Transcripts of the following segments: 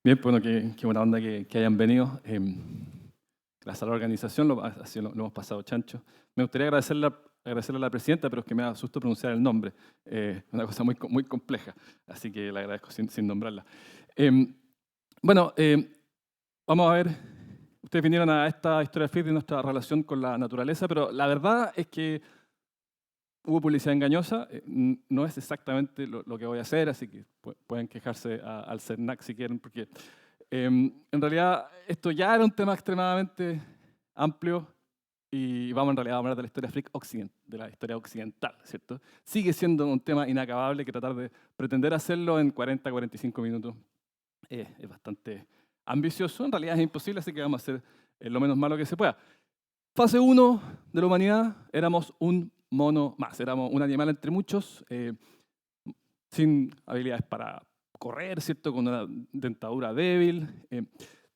Bien, bueno, qué buena onda que hayan venido. Gracias a la organización, así lo hemos pasado chancho. Me gustaría agradecerle a la presidenta, pero es que me da susto pronunciar el nombre. Una cosa muy compleja, así que le agradezco sin nombrarla. Bueno, vamos a ver, ustedes vinieron a esta historia freak de nuestra relación con la naturaleza, pero la verdad es que hubo publicidad engañosa, no es exactamente lo que voy a hacer, así que pueden quejarse al CERNAC si quieren, porque en realidad esto ya era un tema extremadamente amplio y vamos en realidad a hablar de la historia freak de la historia occidental, ¿cierto? Sigue siendo un tema inacabable que tratar de pretender hacerlo en 40-45 minutos es bastante ambicioso, en realidad es imposible, así que vamos a hacer lo menos malo que se pueda. Fase 1 de la humanidad, éramos un mono más, éramos un animal entre muchos, sin habilidades para correr, ¿cierto? Con una dentadura débil.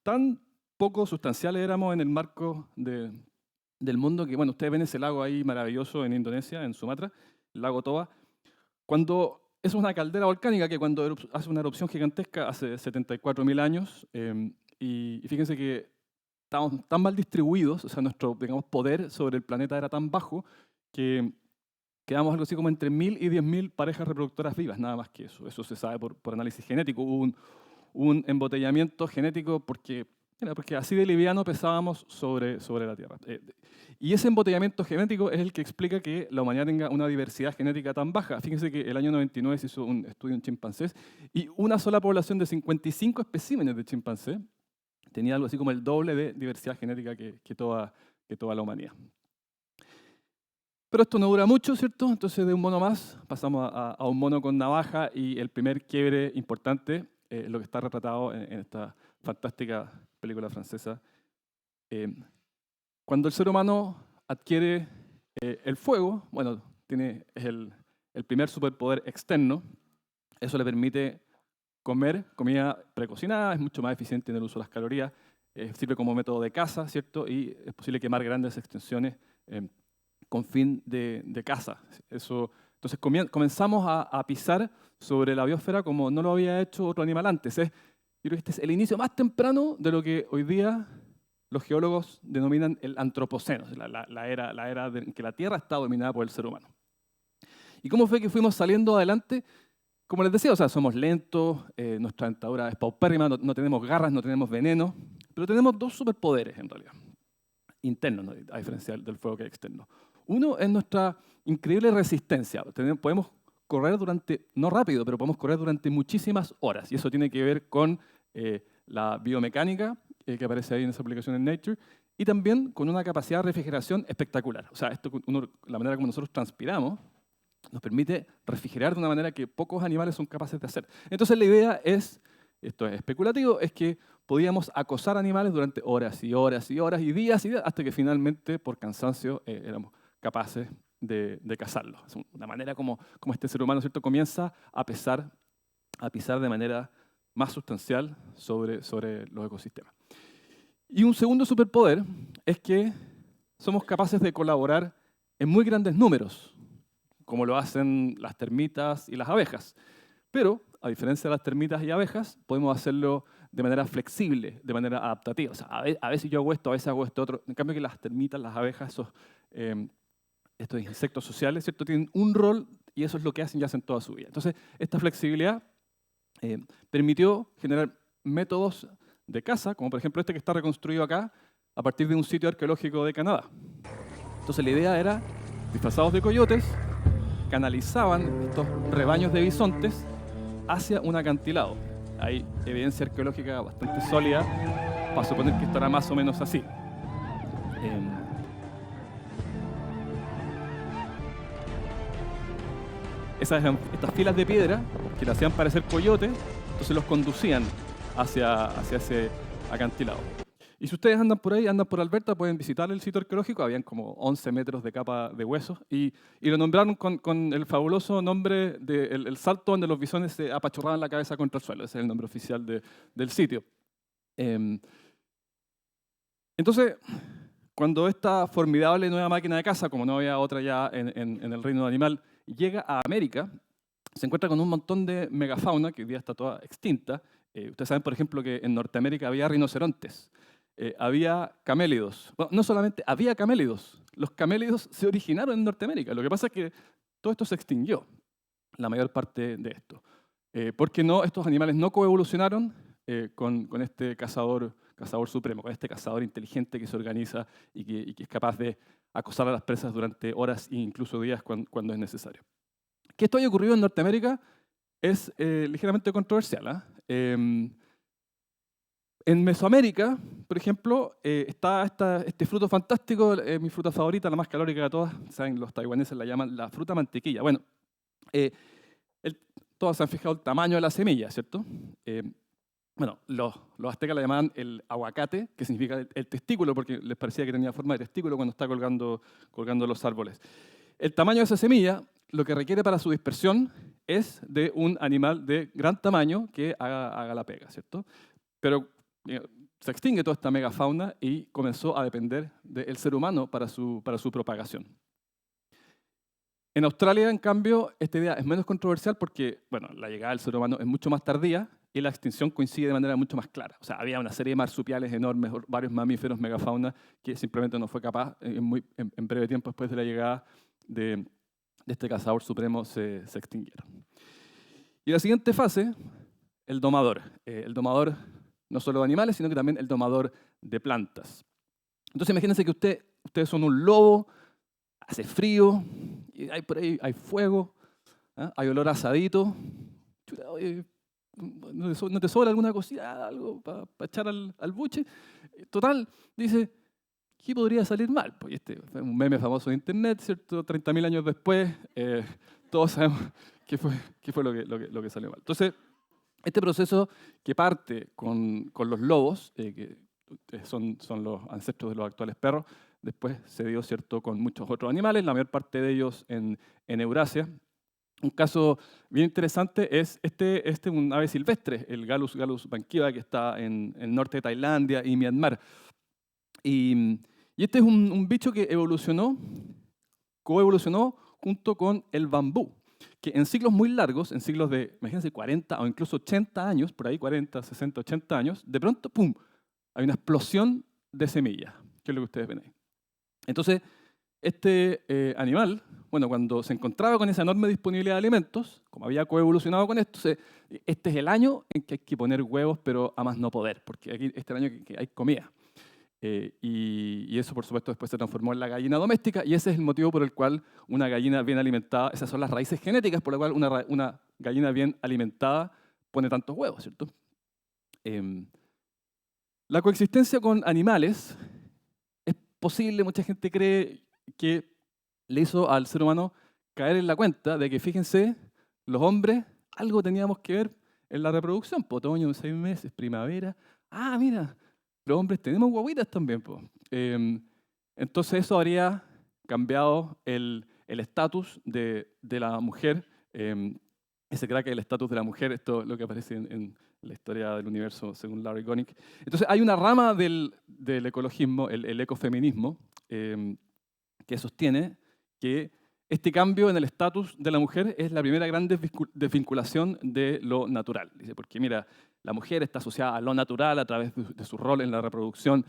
Tan poco sustanciales éramos en el marco del mundo que, bueno, ustedes ven ese lago ahí maravilloso en Indonesia, en Sumatra, el lago Toba. Cuando es una caldera volcánica que cuando hace una erupción gigantesca hace 74.000 años, y fíjense que estábamos tan mal distribuidos, o sea, nuestro, digamos, poder sobre el planeta era tan bajo que quedamos algo así como entre 1.000 y 10.000 parejas reproductoras vivas, nada más que eso. Eso se sabe por análisis genético. Hubo un embotellamiento genético porque así de liviano pesábamos sobre la Tierra. Y ese embotellamiento genético es el que explica que la humanidad tenga una diversidad genética tan baja. Fíjense que el año 99 se hizo un estudio en chimpancés y una sola población de 55 especímenes de chimpancé tenía algo así como el doble de diversidad genética que toda la humanidad. Pero esto no dura mucho, ¿cierto? Entonces de un mono más pasamos a un mono con navaja y el primer quiebre importante, lo que está retratado en esta fantástica película francesa. Cuando el ser humano adquiere el fuego, bueno, es el primer superpoder externo, eso le permite comer comida precocinada, es mucho más eficiente en el uso de las calorías, sirve como método de caza, ¿cierto? Y es posible quemar grandes extensiones con fin de caza. Entonces comenzamos a pisar sobre la biosfera como no lo había hecho otro animal antes. Yo creo que este es el inicio más temprano de lo que hoy día los geólogos denominan el antropoceno, la era en que la Tierra está dominada por el ser humano. ¿Y cómo fue que fuimos saliendo adelante? Como les decía, o sea, somos lentos, nuestra dentadura es paupérrima, no tenemos garras, no tenemos veneno, pero tenemos dos superpoderes en realidad, internos, ¿no? A diferencia del fuego que hay externo. Uno es nuestra increíble resistencia. Podemos correr no rápido, pero podemos correr durante muchísimas horas. Y eso tiene que ver con la biomecánica que aparece ahí en esa aplicación en Nature, y también con una capacidad de refrigeración espectacular. O sea, la manera como nosotros transpiramos nos permite refrigerar de una manera que pocos animales son capaces de hacer. Entonces la idea es, esto es especulativo, es que podíamos acosar animales durante horas y horas y horas y días, hasta que finalmente, por cansancio, éramos capaces de cazarlos. Es una manera como este ser humano, ¿cierto?, comienza a pisar de manera más sustancial sobre los ecosistemas. Y un segundo superpoder es que somos capaces de colaborar en muy grandes números, como lo hacen las termitas y las abejas. Pero, a diferencia de las termitas y abejas, podemos hacerlo de manera flexible, de manera adaptativa. O sea, a veces yo hago esto, a veces hago esto otro. En cambio que las termitas, las abejas, estos insectos sociales, ¿cierto?, tienen un rol y eso es lo que hacen y hacen toda su vida. Entonces, esta flexibilidad permitió generar métodos de caza, como por ejemplo este que está reconstruido acá, a partir de un sitio arqueológico de Canadá. Entonces la idea era, disfrazados de coyotes, canalizaban estos rebaños de bisontes hacia un acantilado. Hay evidencia arqueológica bastante sólida para suponer que esto era más o menos así. Estas filas de piedra que le hacían parecer coyotes, entonces los conducían hacia ese acantilado. Y si ustedes andan por ahí, andan por Alberta, pueden visitar el sitio arqueológico. Habían como 11 metros de capa de huesos y lo nombraron con el fabuloso nombre del salto donde los bisones se apachurraban la cabeza contra el suelo. Ese es el nombre oficial del sitio. Entonces, cuando esta formidable nueva máquina de caza, como no había otra ya en el reino animal, llega a América, se encuentra con un montón de megafauna que hoy día está toda extinta. Ustedes saben, por ejemplo, que en Norteamérica había rinocerontes, había camélidos. Bueno, no solamente había camélidos, los camélidos se originaron en Norteamérica. Lo que pasa es que todo esto se extinguió, la mayor parte de esto. Porque no, estos animales no coevolucionaron con este cazador supremo, con este cazador inteligente que se organiza y que es capaz de acosar a las presas durante horas e incluso días cuando es necesario. Que esto haya ocurrido en Norteamérica es ligeramente controversial. En Mesoamérica, por ejemplo, está este fruto fantástico, mi fruta favorita, la más calórica de todas, saben, los taiwaneses la llaman la fruta mantequilla. Bueno, eh, todos se han fijado el tamaño de la semilla, ¿cierto? Bueno, los aztecas la llamaban el aguacate, que significa el testículo, porque les parecía que tenía forma de testículo cuando está colgando los árboles. El tamaño de esa semilla, lo que requiere para su dispersión, es de un animal de gran tamaño que haga la pega, ¿cierto? Pero se extingue toda esta megafauna y comenzó a depender del ser humano para su propagación. En Australia, en cambio, esta idea es menos controversial porque, bueno, la llegada del ser humano es mucho más tardía y la extinción coincide de manera mucho más clara. O sea, había una serie de marsupiales enormes, varios mamíferos, megafauna, que simplemente no fue capaz, en breve tiempo después de la llegada de este cazador supremo, se extinguieron. Y la siguiente fase, el domador. El domador no solo de animales, sino que también el domador de plantas. Entonces imagínense que ustedes son un lobo, hace frío, y por ahí hay fuego, hay olor a asadito. Chuta, oye, ¿no te sobra alguna cosita, algo para echar al buche? Total, dice, ¿qué podría salir mal? Pues este fue un meme famoso de internet, ¿cierto? 30.000 años después, todos sabemos qué fue lo que salió mal. Entonces, este proceso que parte con los lobos, que son los ancestros de los actuales perros, después se dio, ¿cierto?, con muchos otros animales, la mayor parte de ellos en Eurasia. Un caso bien interesante es un ave silvestre, el Gallus banquiva, que está en el norte de Tailandia y Myanmar. Y este es un bicho que coevolucionó junto con el bambú, que en ciclos muy largos, en ciclos de, imagínense, 40 o incluso 80 años, por ahí 40, 60, 80 años, de pronto, ¡pum!, hay una explosión de semillas, que es lo que ustedes ven ahí. Entonces, este animal, bueno, cuando se encontraba con esa enorme disponibilidad de alimentos, como había coevolucionado con esto, este es el año en que hay que poner huevos, pero a más no poder, porque aquí este es el año que hay comida. Y eso, por supuesto, después se transformó en la gallina doméstica, y ese es el motivo por el cual una gallina bien alimentada, esas son las raíces genéticas por las cuales una gallina bien alimentada pone tantos huevos, ¿cierto? La coexistencia con animales es posible, mucha gente cree que le hizo al ser humano caer en la cuenta de que, fíjense, los hombres algo teníamos que ver en la reproducción, otoño, 6 meses, primavera. Ah, mira, los hombres tenemos guaguitas también. Entonces eso habría cambiado el estatus de la mujer. Se cree que el estatus de la mujer, esto es lo que aparece en la historia del universo según Larry Gonig. Entonces hay una rama del ecologismo, el ecofeminismo, que sostiene que este cambio en el estatus de la mujer es la primera gran desvinculación de lo natural. Dice, porque mira, la mujer está asociada a lo natural a través de su rol en la reproducción.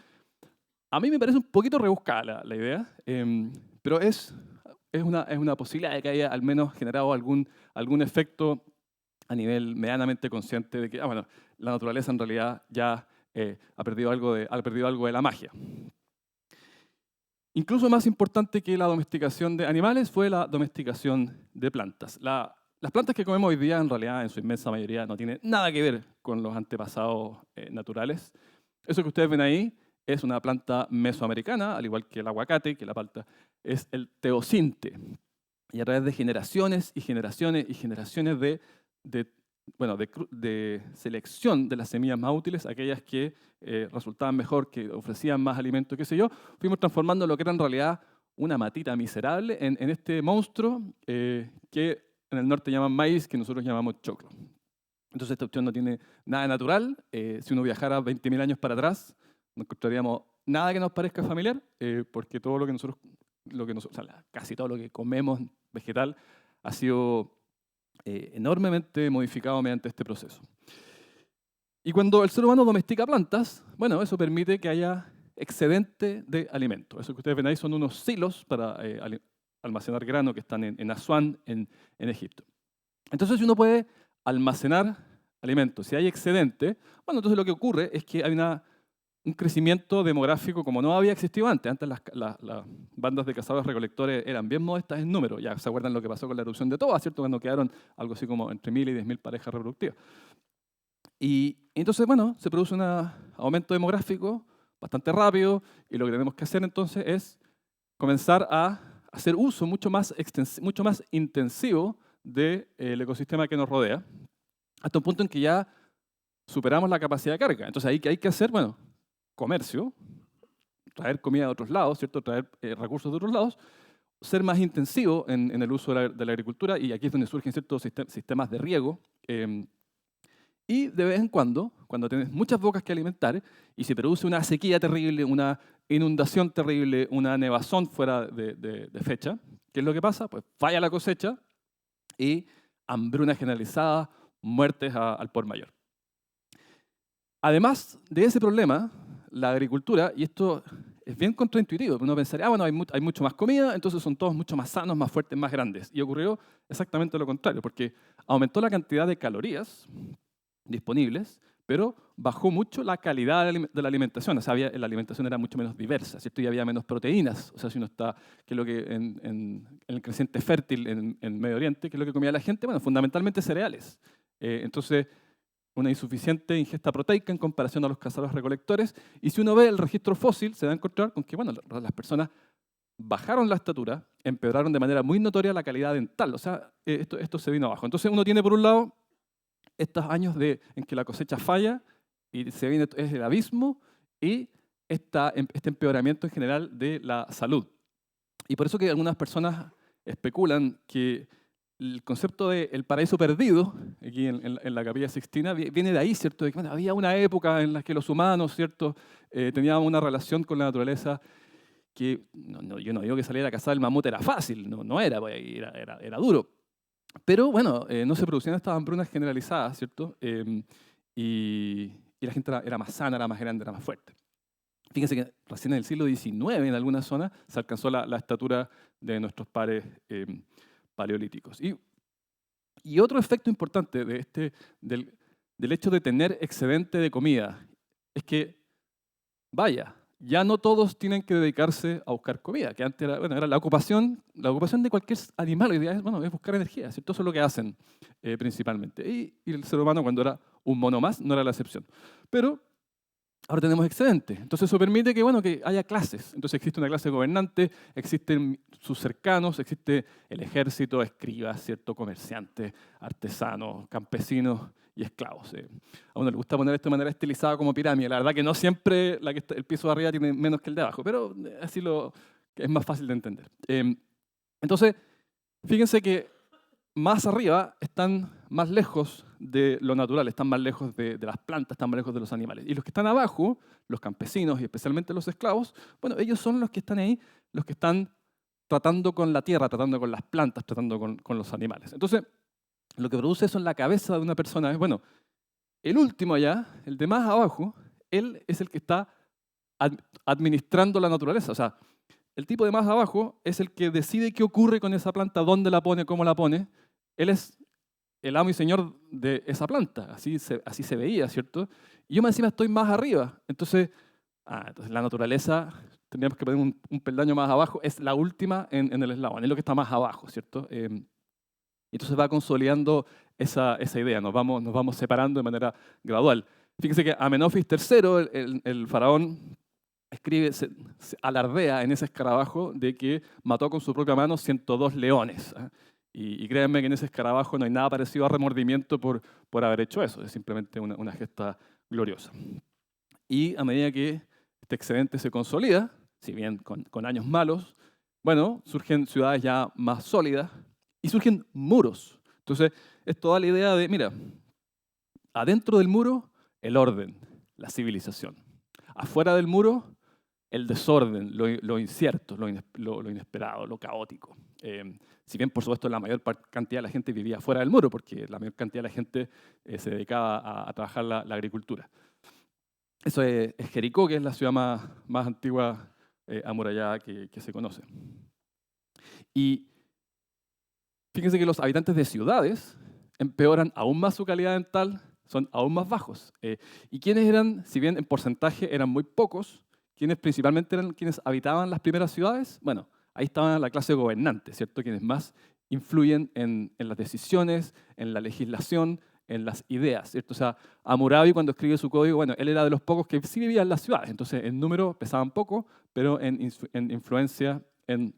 A mí me parece un poquito rebuscada la idea, pero es una posibilidad de que haya al menos generado algún efecto a nivel medianamente consciente de que bueno, la naturaleza en realidad ya ha perdido algo de la magia. Incluso más importante que la domesticación de animales fue la domesticación de plantas. Las plantas que comemos hoy día, en realidad, en su inmensa mayoría, no tienen nada que ver con los antepasados naturales. Eso que ustedes ven ahí es una planta mesoamericana, al igual que el aguacate, que la palta, es el teosinte. Y a través de generaciones y generaciones y generaciones de selección de las semillas más útiles, aquellas que resultaban mejor, que ofrecían más alimento, qué sé yo, fuimos transformando lo que era en realidad una matita miserable en este monstruo que en el norte llaman maíz, que nosotros llamamos choclo. Entonces esta opción no tiene nada de natural. Si uno viajara 20.000 años para atrás, no encontraríamos nada que nos parezca familiar, porque todo casi todo lo que comemos vegetal ha sido enormemente modificado mediante este proceso. Y cuando el ser humano domestica plantas, bueno, eso permite que haya excedente de alimento. Eso que ustedes ven ahí son unos silos para almacenar grano que están en Asuán, en Egipto. Entonces, si uno puede almacenar alimentos, si hay excedente, bueno, entonces lo que ocurre es que hay un crecimiento demográfico como no había existido antes. Antes las bandas de cazadores-recolectores eran bien modestas en número. Ya se acuerdan lo que pasó con la erupción de Toba, ¿cierto? Cuando quedaron algo así como entre 1.000 y 10.000 parejas reproductivas. Y entonces, bueno, se produce un aumento demográfico bastante rápido y lo que tenemos que hacer entonces es comenzar a hacer uso mucho más intensivo del ecosistema que nos rodea, hasta un punto en que ya superamos la capacidad de carga. Entonces, ahí que hay que hacer, bueno, comercio, traer comida de otros lados, ¿cierto? Traer recursos de otros lados, ser más intensivo en el uso de la agricultura, y aquí es donde surgen ciertos sistemas de riego. Y de vez en cuando tienes muchas bocas que alimentar y se produce una sequía terrible, una inundación terrible, una nevazón fuera de fecha, ¿qué es lo que pasa? Pues falla la cosecha y hambruna generalizada, muertes al por mayor. Además de ese problema, la agricultura, y esto es bien contraintuitivo, uno pensaría, bueno, hay mucho más comida, entonces son todos mucho más sanos, más fuertes, más grandes. Y ocurrió exactamente lo contrario, porque aumentó la cantidad de calorías disponibles, pero bajó mucho la calidad de la alimentación. O sea, la alimentación era mucho menos diversa, ¿cierto? Y había menos proteínas. O sea, si uno está, que es lo que en el creciente fértil en Medio Oriente, que es lo que comía la gente, bueno, fundamentalmente cereales. Entonces, una insuficiente ingesta proteica en comparación a los cazadores-recolectores. Y si uno ve el registro fósil, se va a encontrar con que, bueno, las personas bajaron la estatura, empeoraron de manera muy notoria la calidad dental. O sea, esto se vino abajo. Entonces, uno tiene, por un lado, estos años en que la cosecha falla y se viene es el abismo y este empeoramiento en general de la salud. Y por eso que algunas personas especulan que el concepto de el paraíso perdido, aquí en la Capilla Sixtina, viene de ahí, ¿cierto? De que, bueno, había una época en la que los humanos, ¿cierto?, tenían una relación con la naturaleza que, yo no digo que salir a cazar el mamut era fácil, no era, pues, era duro. Pero bueno, no se producían estas hambrunas generalizadas, ¿cierto? Y la gente era más sana, era más grande, era más fuerte. Fíjense que recién en el siglo XIX, en algunas zonas, se alcanzó la estatura de nuestros pares paleolíticos. Y otro efecto importante del hecho de tener excedente de comida es que, vaya, ya no todos tienen que dedicarse a buscar comida, que antes era la ocupación de cualquier animal, hoy día es buscar energía, ¿cierto? Eso es lo que hacen principalmente. Y el ser humano, cuando era un mono más, no era la excepción. Pero ahora tenemos excedente. Entonces eso permite que haya clases. Entonces existe una clase gobernante, existen sus cercanos, existe el ejército, escribas, ¿cierto?, comerciantes, artesanos, campesinos y esclavos. A uno le gusta poner esto de manera estilizada como pirámide. La verdad que no siempre el piso de arriba tiene menos que el de abajo, pero así es más fácil de entender. Entonces, fíjense que más arriba están más lejos de lo natural, están más lejos de las plantas, están más lejos de los animales. Y los que están abajo, los campesinos y especialmente los esclavos, bueno, ellos son los que están ahí, los que están tratando con la tierra, tratando con las plantas, tratando con los animales. Entonces, lo que produce eso en la cabeza de una persona es, bueno, el último allá, el de más abajo, él es el que está administrando la naturaleza. O sea, el tipo de más abajo es el que decide qué ocurre con esa planta, dónde la pone, cómo la pone. Él es el amo y señor de esa planta. Así se veía, ¿cierto? Y yo encima estoy más arriba. Entonces la naturaleza, tendríamos que poner un peldaño más abajo, es la última en el eslabón, es lo que está más abajo, ¿cierto? Entonces va consolidando esa idea, nos vamos separando de manera gradual. Fíjense que Amenofis III, el faraón, escribe, se alardea en ese escarabajo de que mató con su propia mano 102 leones. Y créanme que en ese escarabajo no hay nada parecido a remordimiento por haber hecho eso, es simplemente una gesta gloriosa. Y a medida que este excedente se consolida, si bien con años malos, bueno, surgen ciudades ya más sólidas y surgen muros. Entonces, es toda la idea de, mira, adentro del muro, el orden, la civilización. Afuera del muro, el desorden, lo incierto, lo inesperado, lo caótico. Si bien, por supuesto, la mayor cantidad de la gente vivía fuera del muro, porque la mayor cantidad de la gente se dedicaba a trabajar la agricultura. Eso es Jericó, que es la ciudad más antigua amurallada que se conoce. Y fíjense que los habitantes de ciudades empeoran aún más su calidad dental, son aún más bajos. ¿Y quiénes eran, si bien en porcentaje eran muy pocos, quiénes principalmente eran quienes habitaban las primeras ciudades? Bueno, ahí estaba la clase gobernante, ¿cierto? Quienes más influyen en las decisiones, en la legislación, en las ideas, ¿cierto? O sea, Hammurabi cuando escribe su código, bueno, él era de los pocos que sí vivían en las ciudades, entonces en número pesaban poco, pero en influencia, en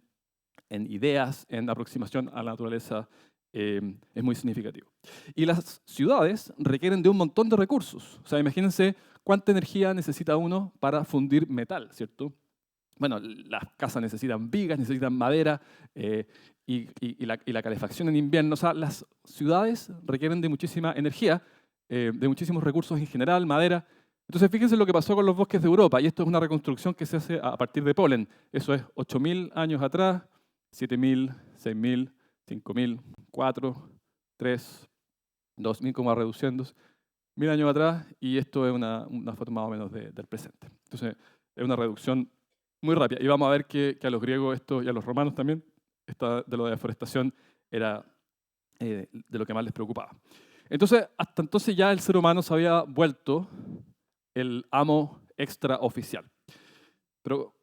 ideas, en aproximación a la naturaleza, es muy significativo. Y las ciudades requieren de un montón de recursos. O sea, imagínense cuánta energía necesita uno para fundir metal, ¿cierto? Bueno, las casas necesitan vigas, necesitan madera y la calefacción en invierno. O sea, las ciudades requieren de muchísima energía, de muchísimos recursos en general, madera. Entonces, fíjense lo que pasó con los bosques de Europa. Y esto es una reconstrucción que se hace a partir de polen. Eso es 8.000 años atrás, 7.000, 6.000, 5.000, 4, 3, 2.000, como va reduciendo, 1.000 años atrás, y esto es una foto más o menos del presente. Entonces, es una reducción muy rápida. Y vamos a ver que a los griegos esto, y a los romanos también, esta de lo de deforestación era de lo que más les preocupaba. Entonces, hasta entonces ya el ser humano se había vuelto el amo extraoficial. Pero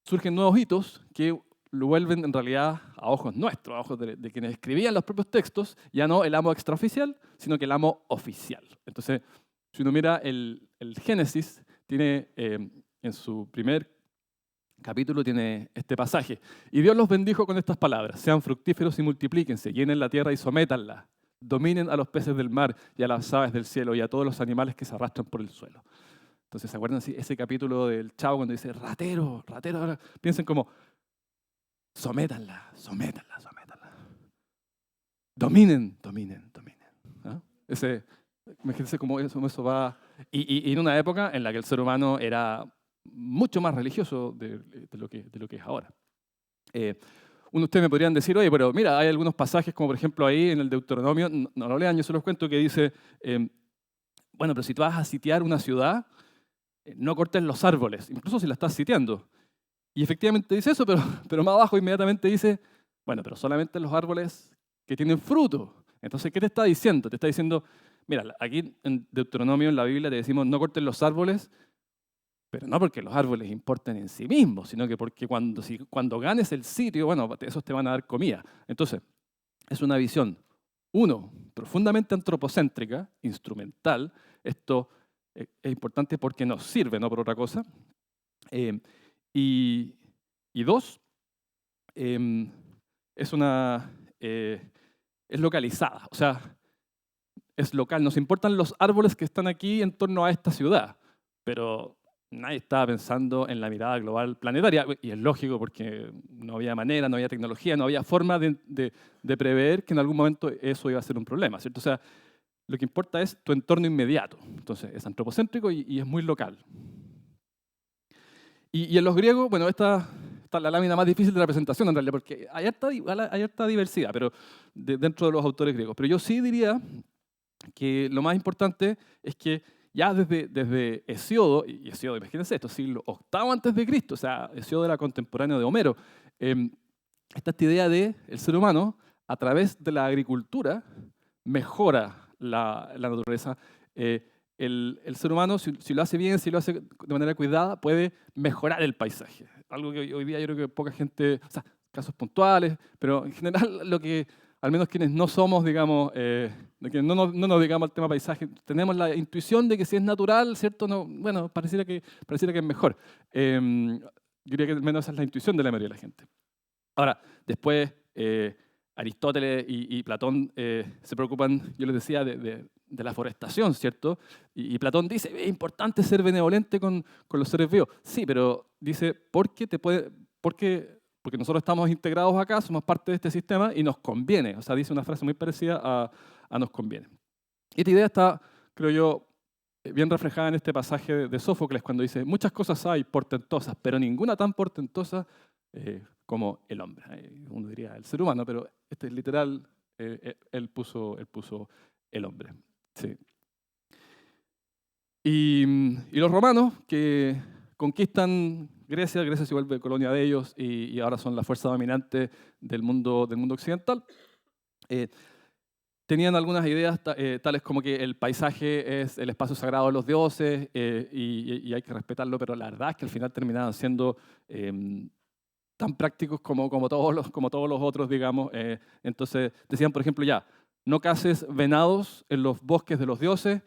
surgen nuevos hitos que lo vuelven en realidad a ojos nuestros, a ojos de quienes escribían los propios textos, ya no el amo extraoficial, sino que el amo oficial. Entonces, si uno mira el Génesis, tiene en su primer capítulo tiene este pasaje. Y Dios los bendijo con estas palabras: sean fructíferos y multiplíquense, llenen la tierra y sométanla, dominen a los peces del mar y a las aves del cielo y a todos los animales que se arrastran por el suelo. Entonces, ¿se acuerdan ese capítulo del Chavo cuando dice ratero, ratero? Ahora piensen como, sométanla, sométanla, sométanla. Dominen, dominen, dominen. ¿Ah? Imagínense cómo eso va. Y en una época en la que el ser humano era mucho más religioso de lo que es ahora. Uno de ustedes me podrían decir, oye, pero mira, hay algunos pasajes, como por ejemplo ahí en el Deuteronomio, no lo lean, yo se los cuento, que dice, bueno, pero si tú vas a sitiar una ciudad, no cortes los árboles, incluso si la estás sitiando. Y efectivamente dice eso, pero más abajo inmediatamente dice, bueno, pero solamente los árboles que tienen fruto. Entonces, ¿qué te está diciendo? Te está diciendo, mira, aquí en Deuteronomio, en la Biblia, te decimos no cortes los árboles, pero no porque los árboles importen en sí mismos, sino que porque cuando ganes el sitio, bueno, esos te van a dar comida. Entonces, es una visión, uno, profundamente antropocéntrica, instrumental. Esto es importante porque nos sirve, no por otra cosa. Y dos, es localizada, o sea, es local. Nos importan los árboles que están aquí en torno a esta ciudad, pero nadie estaba pensando en la mirada global planetaria, y es lógico porque no había manera, no había tecnología, no había forma de prever que en algún momento eso iba a ser un problema, ¿cierto? O sea, lo que importa es tu entorno inmediato. Entonces, es antropocéntrico y es muy local. Y en los griegos, bueno, esta es la lámina más difícil de la presentación en realidad, porque hay harta diversidad pero dentro de los autores griegos. Pero yo sí diría que lo más importante es que ya desde Hesíodo, y Hesíodo, imagínense esto, siglo VIII antes de Cristo, o sea, Hesíodo era contemporáneo de Homero, está esta idea de el ser humano, a través de la agricultura, mejora la naturaleza. El ser humano, si lo hace bien, si lo hace de manera cuidada, puede mejorar el paisaje. Algo que hoy día yo creo que poca gente, o sea, casos puntuales, pero en general lo que, al menos quienes no somos, digamos, de que no nos dedicamos al tema paisaje, tenemos la intuición de que si es natural, ¿cierto? No, bueno, pareciera que es mejor. Yo diría que al menos esa es la intuición de la mayoría de la gente. Ahora, después Aristóteles y Platón se preocupan, yo les decía, de la forestación, ¿cierto? Y Platón dice, es importante ser benevolente con los seres vivos. Sí, pero dice, porque nosotros estamos integrados acá, somos parte de este sistema y nos conviene. O sea, dice una frase muy parecida a nos conviene. Esta idea está, creo yo, bien reflejada en este pasaje de Sófocles, cuando dice, muchas cosas hay portentosas, pero ninguna tan portentosa como el hombre. Uno diría el ser humano, pero este es literal, él puso el hombre. Sí. Y los romanos que conquistan Grecia, Grecia se vuelve colonia de ellos y ahora son la fuerza dominante del mundo occidental. Tenían algunas ideas tales como que el paisaje es el espacio sagrado de los dioses y hay que respetarlo, pero la verdad es que al final terminaban siendo tan prácticos como todos los otros, digamos. Entonces decían, por ejemplo, ya, no caces venados en los bosques de los dioses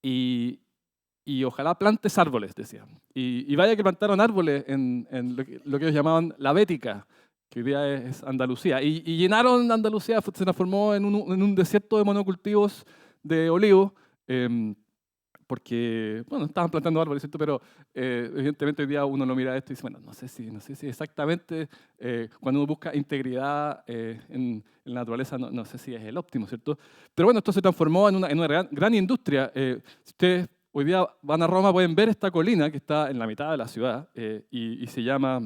y ojalá plantes árboles, decían. Y vaya que plantaron árboles en lo que ellos llamaban la Bética, que hoy día es Andalucía. Y llenaron Andalucía, se transformó en un desierto de monocultivos de olivo, porque, bueno, estaban plantando árboles, ¿cierto? Pero evidentemente hoy día uno lo mira esto y dice, bueno, no sé si exactamente, cuando uno busca integridad en la naturaleza, no sé si es el óptimo, ¿cierto? Pero bueno, esto se transformó en una gran industria. Si ustedes hoy día van a Roma, pueden ver esta colina que está en la mitad de la ciudad y se llama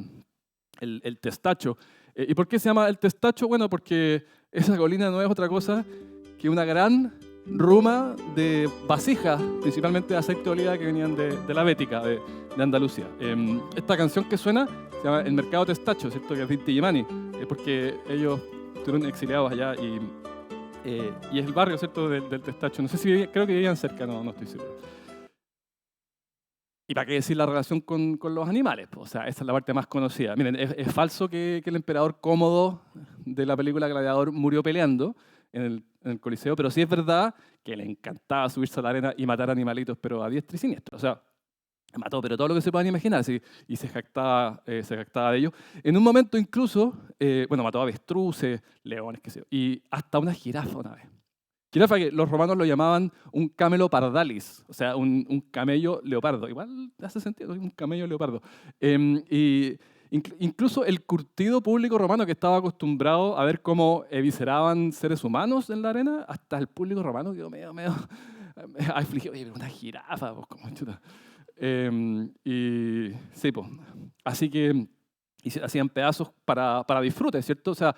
el Testacho. ¿Y por qué se llama el Testacho? Bueno, porque esa colina no es otra cosa que una gran ruma de vasijas, principalmente de aceite de oliva que venían de la Bética, de Andalucía. Esta canción que suena se llama El Mercado Testacho, ¿cierto? Que es de Inti Illimani, porque ellos estuvieron exiliados allá y es el barrio, ¿cierto? del Testacho. No sé si creo que vivían cerca, no estoy seguro. ¿Y para qué decir la relación con los animales? O sea, esa es la parte más conocida. Miren, es falso que el emperador Cómodo de la película Gladiador murió peleando en el Coliseo, pero sí es verdad que le encantaba subirse a la arena y matar animalitos, pero a diestra y siniestra. O sea, mató, pero todo lo que se puedan imaginar, ¿sí? Y se jactaba de ello. En un momento incluso, bueno, mató avestruces, leones, qué sé yo, y hasta una jirafa una vez. Jirafa que los romanos lo llamaban un camelo pardalis, o sea, un camello leopardo. Igual hace sentido, un camello leopardo. Y incluso el curtido público romano que estaba acostumbrado a ver cómo evisceraban seres humanos en la arena, hasta el público romano quedó medio afligido. Oye, pero una jirafa, pues, como chuta. Y sí, pues. Así que hacían pedazos para disfrute, ¿cierto? O sea,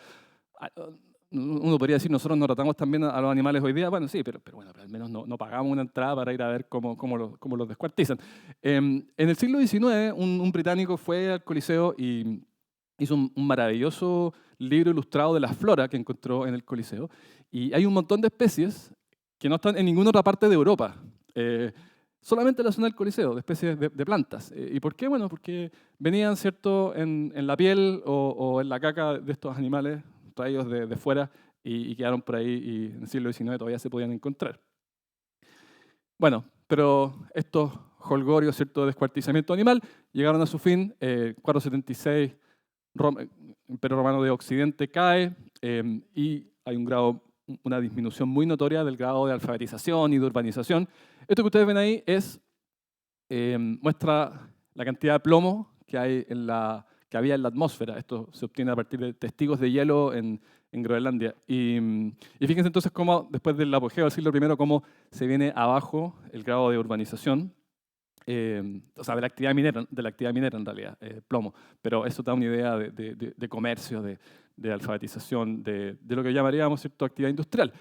uno podría decir, nosotros no tratamos también a los animales hoy día. Bueno, sí, pero bueno, pero al menos no pagamos una entrada para ir a ver cómo los descuartizan. En el siglo XIX, un británico fue al Coliseo y hizo un maravilloso libro ilustrado de la flora que encontró en el Coliseo. Y hay un montón de especies que no están en ninguna otra parte de Europa. Solamente en la zona del Coliseo, de especies de plantas. ¿Y por qué? Bueno, porque venían, ¿cierto?, en la piel o en la caca de estos animales traídos de fuera y quedaron por ahí y en el siglo XIX todavía se podían encontrar. Bueno, pero estos jolgorios, ¿cierto?, de descuartizamiento animal llegaron a su fin. 476, Imperio Romano de Occidente cae y hay una disminución muy notoria del grado de alfabetización y de urbanización. Esto que ustedes ven ahí muestra la cantidad de plomo que había en la atmósfera. Esto se obtiene a partir de testigos de hielo en Groenlandia. Y fíjense entonces cómo, después del apogeo del siglo I, cómo se viene abajo el grado de urbanización, o sea, de la actividad minera en realidad, plomo. Pero eso da una idea de comercio, de alfabetización, de lo que llamaríamos, ¿cierto?, actividad industrial.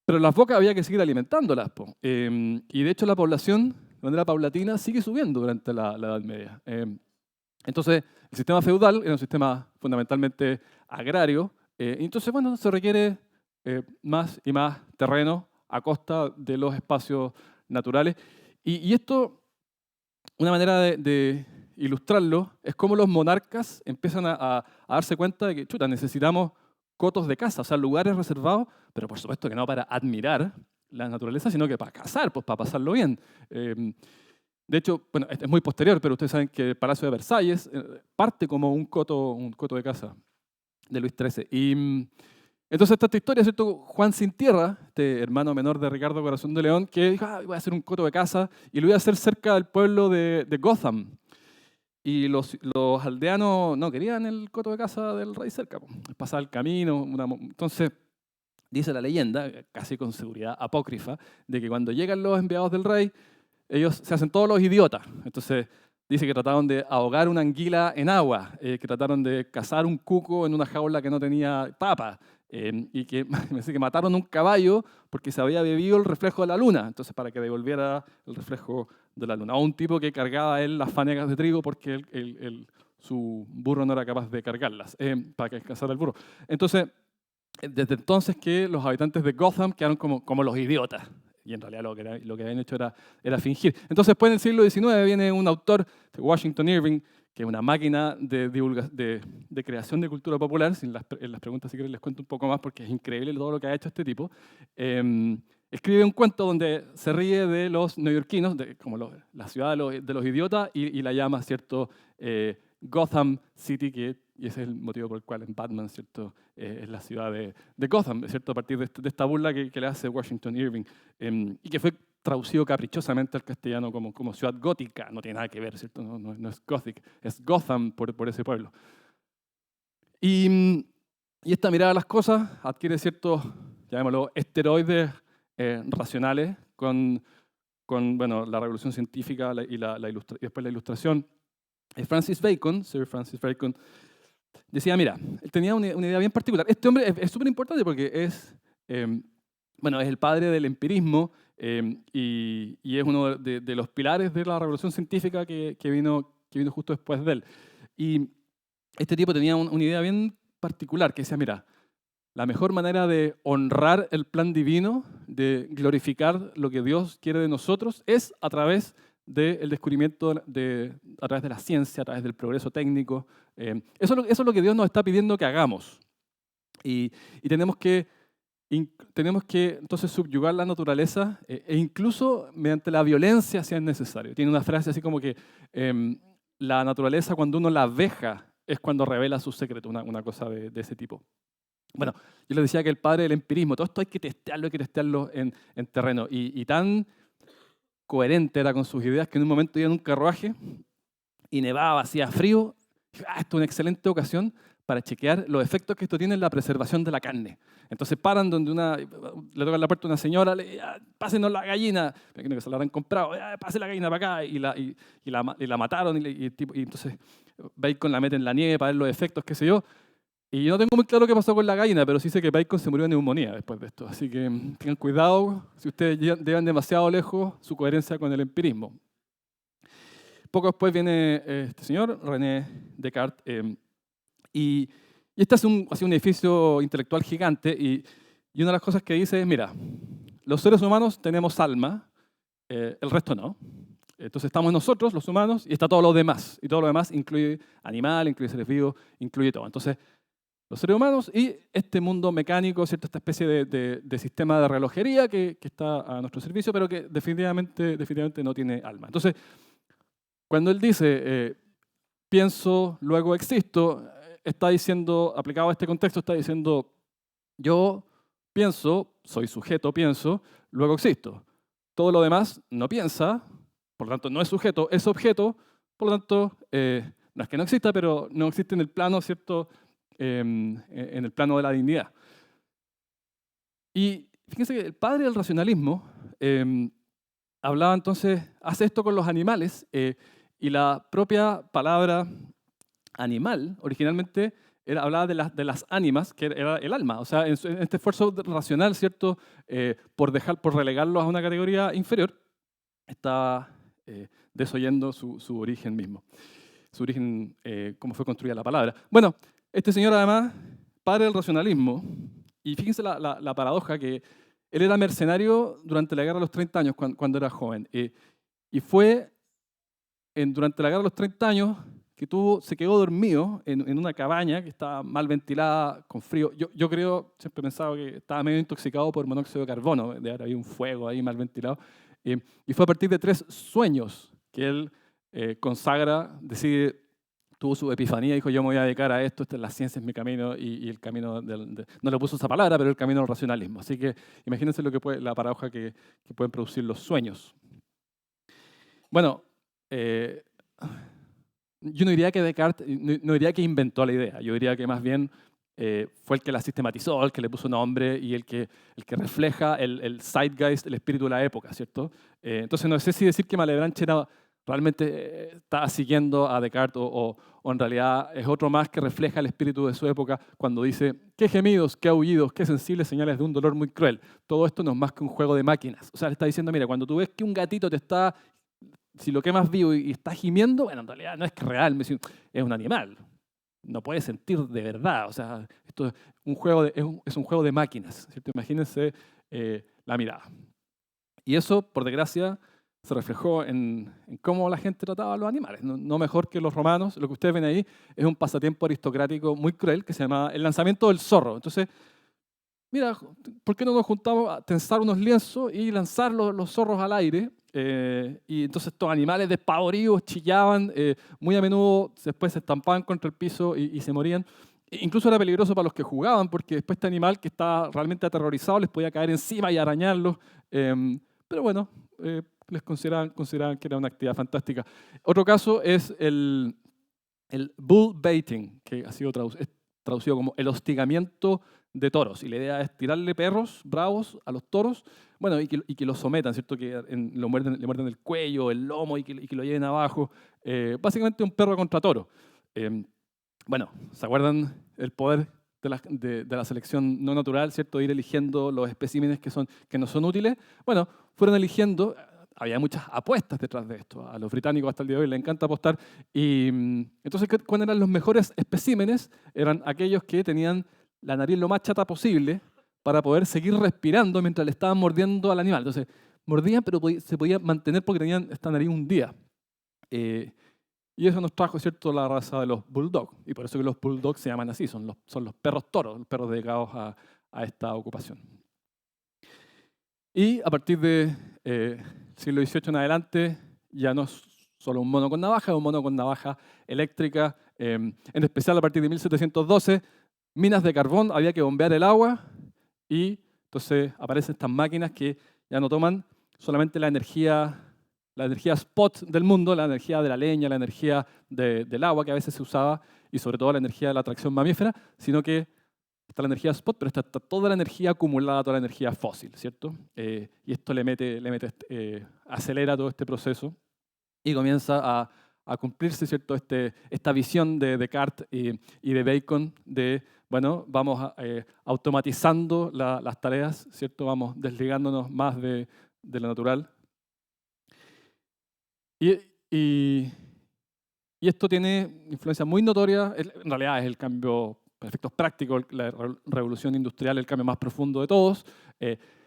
Pero las bocas había que seguir alimentándolas. Y de hecho la población, de manera paulatina, sigue subiendo durante la Edad Media. Entonces, el sistema feudal era un sistema fundamentalmente agrario, y entonces, bueno, se requiere más y más terreno a costa de los espacios naturales. Y esto, una manera de ilustrarlo, es cómo los monarcas empiezan a darse cuenta de que, chuta, necesitamos cotos de caza, o sea, lugares reservados, pero por supuesto que no para admirar la naturaleza, sino que para cazar, pues para pasarlo bien. De hecho, bueno, es muy posterior, pero ustedes saben que el Palacio de Versalles parte como un coto de caza de Luis XIII. Y entonces esta historia, ¿cierto? Juan Sin Tierra, este hermano menor de Ricardo Corazón de León, que dijo, voy a hacer un coto de caza y lo voy a hacer cerca del pueblo de Gotham. Y los aldeanos no querían el coto de caza del rey cerca, pasaba el camino. Entonces, dice la leyenda, casi con seguridad apócrifa, de que cuando llegan los enviados del rey, ellos se hacen todos los idiotas. Entonces, dice que trataron de ahogar una anguila en agua, que trataron de cazar un cuco en una jaula que no tenía papa, y que, me dice que mataron un caballo porque se había bebido el reflejo de la luna, entonces para que devolviera el reflejo de la luna. O un tipo que cargaba él las fanegas de trigo porque su burro no era capaz de cargarlas, para que cazara el burro. Entonces, desde entonces que los habitantes de Gotham quedaron como los idiotas. Y en realidad lo que habían hecho era fingir. Entonces, después en el siglo XIX viene un autor, Washington Irving, que es una máquina de creación de cultura popular. En las preguntas, si quieren, les cuento un poco más porque es increíble todo lo que ha hecho este tipo. Escribe un cuento donde se ríe de los neoyorquinos, como la ciudad de los idiotas, y la llama, ¿cierto?, Gotham City, y ese es el motivo por el cual en Batman, ¿cierto?, es la ciudad de Gotham, ¿cierto?, a partir de esta burla que le hace Washington Irving, y que fue traducido caprichosamente al castellano como ciudad gótica. No tiene nada que ver, ¿cierto? No es Gothic, es Gotham por ese pueblo. Y esta mirada a las cosas adquiere ciertos, llamémoslo, esteroides racionales con bueno, la revolución científica y después la ilustración. Sir Francis Bacon, decía, mira, él tenía una idea bien particular. Este hombre es súper importante porque bueno, es el padre del empirismo, y es uno de los pilares de la revolución científica que vino justo después de él. Y este tipo tenía una idea bien particular, que decía, mira, la mejor manera de honrar el plan divino, de glorificar lo que Dios quiere de nosotros, es a través del descubrimiento, a través de la ciencia, a través del progreso técnico. Eso es lo que Dios nos está pidiendo que hagamos. Y tenemos que entonces subyugar la naturaleza, e incluso mediante la violencia si es necesario. Tiene una frase así como que la naturaleza, cuando uno la veja, es cuando revela sus secretos, una cosa de ese tipo. Bueno, yo les decía que el padre del empirismo, todo esto hay que testearlo en terreno. Y tan coherente era con sus ideas que en un momento iba en un carruaje y nevaba, hacía frío. Esto es una excelente ocasión para chequear los efectos que esto tiene en la preservación de la carne. Entonces paran donde le tocan la puerta a una señora, pásenos la gallina, me imagino que se la habrán comprado, pase la gallina para acá, y la mataron, y entonces Bacon la mete en la nieve para ver los efectos, qué sé yo. Y yo no tengo muy claro qué pasó con la gallina, pero sí sé que Bacon se murió de neumonía después de esto. Así que tengan cuidado si ustedes llevan demasiado lejos su coherencia con el empirismo. Poco después viene este señor, René Descartes, y este hace un edificio intelectual gigante, y una de las cosas que dice es, mira, los seres humanos tenemos alma, el resto no. Entonces estamos nosotros, los humanos, y está todo lo demás. Y todo lo demás incluye animales, incluye seres vivos, incluye todo. Entonces, los seres humanos y este mundo mecánico, ¿cierto? Esta especie de sistema de relojería que está a nuestro servicio, pero que definitivamente no tiene alma. Entonces, cuando él dice, pienso, luego existo, está diciendo, aplicado a este contexto, está diciendo, yo pienso, soy sujeto, pienso, luego existo. Todo lo demás no piensa, por lo tanto no es sujeto, es objeto, por lo tanto, no es que no exista, pero no existe en el plano, ¿cierto?, en el plano de la dignidad. Y fíjense que el padre del racionalismo hablaba entonces, hace esto con los animales, y la propia palabra animal originalmente hablaba de las ánimas, que era el alma. O sea, en este esfuerzo racional, ¿cierto?, por relegarlos a una categoría inferior, está desoyendo su origen mismo, su origen, cómo fue construida la palabra. Bueno, este señor además, padre del racionalismo, y fíjense la paradoja que él era mercenario durante la guerra de los 30 años, cuando era joven, y fue durante la guerra de los 30 años que se quedó dormido en una cabaña que estaba mal ventilada, con frío. Yo creo, siempre he pensado que estaba medio intoxicado por monóxido de carbono, de haber habido un fuego ahí mal ventilado, y fue a partir de 3 sueños que él decide, tuvo su epifanía, dijo, yo me voy a dedicar a esto, la ciencia es mi camino, y el camino no le puso esa palabra, pero el camino del racionalismo. Así que imagínense la paradoja que pueden producir los sueños. Bueno, yo no diría que Descartes, no diría que inventó la idea, yo diría que más bien fue el que la sistematizó, el que le puso nombre y el que refleja el zeitgeist, el espíritu de la época, ¿cierto? Entonces no sé si decir que Malebranche realmente estaba siguiendo a Descartes o en realidad es otro más que refleja el espíritu de su época cuando dice qué gemidos, qué aullidos, qué sensibles señales de un dolor muy cruel. Todo esto no es más que un juego de máquinas. O sea, le está diciendo, mira, cuando tú ves que un gatito te está, si lo quemas vivo y está gimiendo, bueno, en realidad no es que real, es un animal. No puede sentir de verdad. O sea, esto es un juego es un juego de máquinas, ¿cierto? Imagínense la mirada. Y eso, por desgracia, se reflejó en cómo la gente trataba a los animales. No mejor que los romanos. Lo que ustedes ven ahí es un pasatiempo aristocrático muy cruel que se llama el lanzamiento del zorro. Entonces, mira, ¿por qué no nos juntamos a tensar unos lienzos y lanzar los zorros al aire? Y entonces estos animales despavoridos chillaban, muy a menudo después se estampaban contra el piso y se morían. Incluso era peligroso para los que jugaban, porque después este animal que estaba realmente aterrorizado les podía caer encima y arañarlos. Pero bueno, les consideraban que era una actividad fantástica. Otro caso es el bull baiting, que ha sido traducido como el hostigamiento de toros. Y la idea es tirarle perros bravos a los toros, bueno, y que los sometan, ¿cierto? Que le muerden el cuello, el lomo y que lo lleven abajo. Básicamente un perro contra toro. Bueno, ¿se acuerdan el poder de la selección no natural, ¿cierto? De ir eligiendo los especímenes que no son útiles. Bueno, fueron eligiendo, había muchas apuestas detrás de esto. A los británicos hasta el día de hoy les encanta apostar. Y entonces, ¿cuáles eran los mejores especímenes? Eran aquellos que tenían la nariz lo más chata posible para poder seguir respirando mientras le estaban mordiendo al animal. Entonces, mordían, pero se podía mantener porque tenían esta nariz un día. Y eso nos trajo, ¿cierto?, la raza de los bulldogs. Y por eso que los bulldogs se llaman así, son los perros toros, los perros dedicados a esta ocupación. Y a partir del siglo XVIII en adelante, ya no es solo un mono con navaja, es un mono con navaja eléctrica. En especial a partir de 1712, minas de carbón, había que bombear el agua y entonces aparecen estas máquinas que ya no toman solamente la energía spot del mundo, la energía de la leña, la energía del agua que a veces se usaba y sobre todo la energía de la atracción mamífera, sino que está la energía spot, pero está toda la energía acumulada, toda la energía fósil, ¿cierto? Y esto acelera todo este proceso y comienza a cumplirse, ¿cierto? Esta visión de Descartes y de Bacon de, bueno, vamos automatizando las tareas, ¿cierto? Vamos desligándonos más de lo natural. Y esto tiene influencia muy notoria, en realidad es el cambio, para efectos prácticos, la revolución industrial, el cambio más profundo de todos.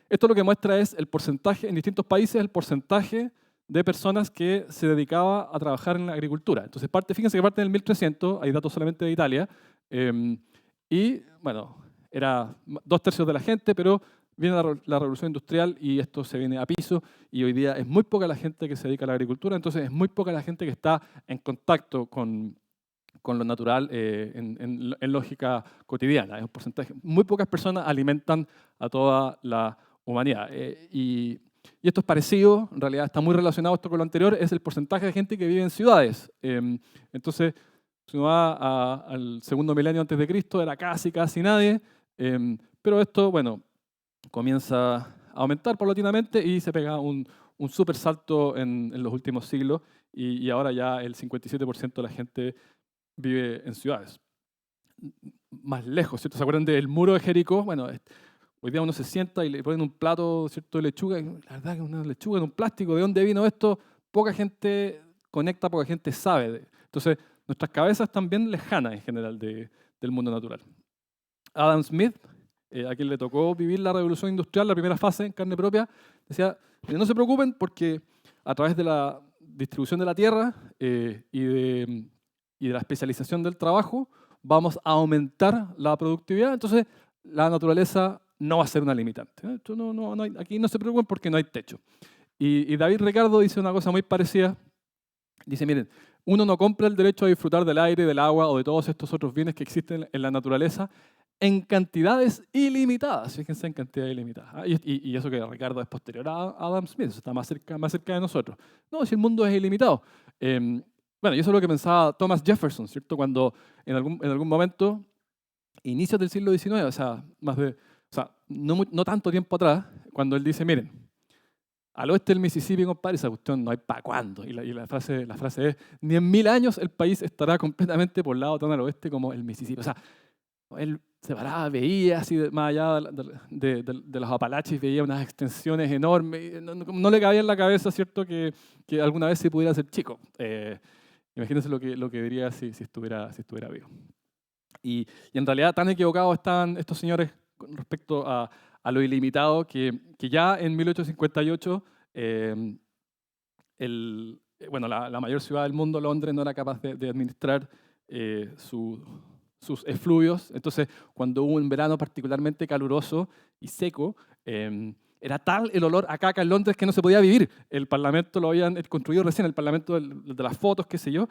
Esto lo que muestra es el porcentaje, en distintos países, el porcentaje de personas que se dedicaba a trabajar en la agricultura. Entonces, fíjense que parte del 1300, hay datos solamente de Italia, y bueno, era 2/3 de la gente, pero viene la revolución industrial y esto se viene a piso y hoy día es muy poca la gente que se dedica a la agricultura, entonces es muy poca la gente que está en contacto con lo natural en lógica cotidiana. Es un porcentaje. Muy pocas personas alimentan a toda la humanidad. Y esto es parecido, en realidad está muy relacionado esto con lo anterior, es el porcentaje de gente que vive en ciudades. Entonces, si uno va al segundo milenio antes de Cristo, era casi nadie, pero esto, bueno, comienza a aumentar paulatinamente y se pega un súper salto en los últimos siglos y ahora ya el 57% de la gente vive en ciudades. Más lejos, ¿cierto? ¿Se acuerdan del muro de Jericó? Bueno, hoy día uno se sienta y le ponen un plato, ¿cierto?, de lechuga, y la verdad que una lechuga en un plástico, ¿de dónde vino esto? Poca gente conecta, poca gente sabe. Entonces, nuestras cabezas están bien lejanas en general del mundo natural. Adam Smith, a quien le tocó vivir la revolución industrial, la primera fase en carne propia, decía, no se preocupen porque a través de la distribución de la tierra y de la especialización del trabajo, vamos a aumentar la productividad, entonces la naturaleza no va a ser una limitante. Aquí no se preocupen porque no hay techo. Y David Ricardo dice una cosa muy parecida. Dice, miren, uno no compra el derecho a disfrutar del aire, del agua o de todos estos otros bienes que existen en la naturaleza en cantidades ilimitadas. Fíjense, en cantidades ilimitadas. Y eso que Ricardo es posterior a Adam Smith, está más cerca de nosotros. No, si el mundo es ilimitado. Bueno, y eso es lo que pensaba Thomas Jefferson, ¿cierto? Cuando en algún momento inicios del siglo XIX, o sea, no tanto tiempo atrás, cuando él dice, miren, al oeste del Mississippi, compadre, esa cuestión no hay para cuándo. Y la frase es, ni en 1000 años el país estará completamente poblado tan al oeste como el Mississippi. O sea, él se paraba, veía así, más allá de los Apalaches, veía unas extensiones enormes. Y no le cabía en la cabeza, ¿cierto?, que alguna vez se pudiera ser chico. Imagínense lo que diría si estuviera vivo. Y en realidad tan equivocados estaban estos señores con respecto a lo ilimitado que ya en 1858 la mayor ciudad del mundo, Londres, no era capaz de administrar sus efluvios. Entonces, cuando hubo un verano particularmente caluroso y seco, era tal el olor a caca en Londres que no se podía vivir. El Parlamento lo habían construido recién, el Parlamento de las fotos, qué sé yo,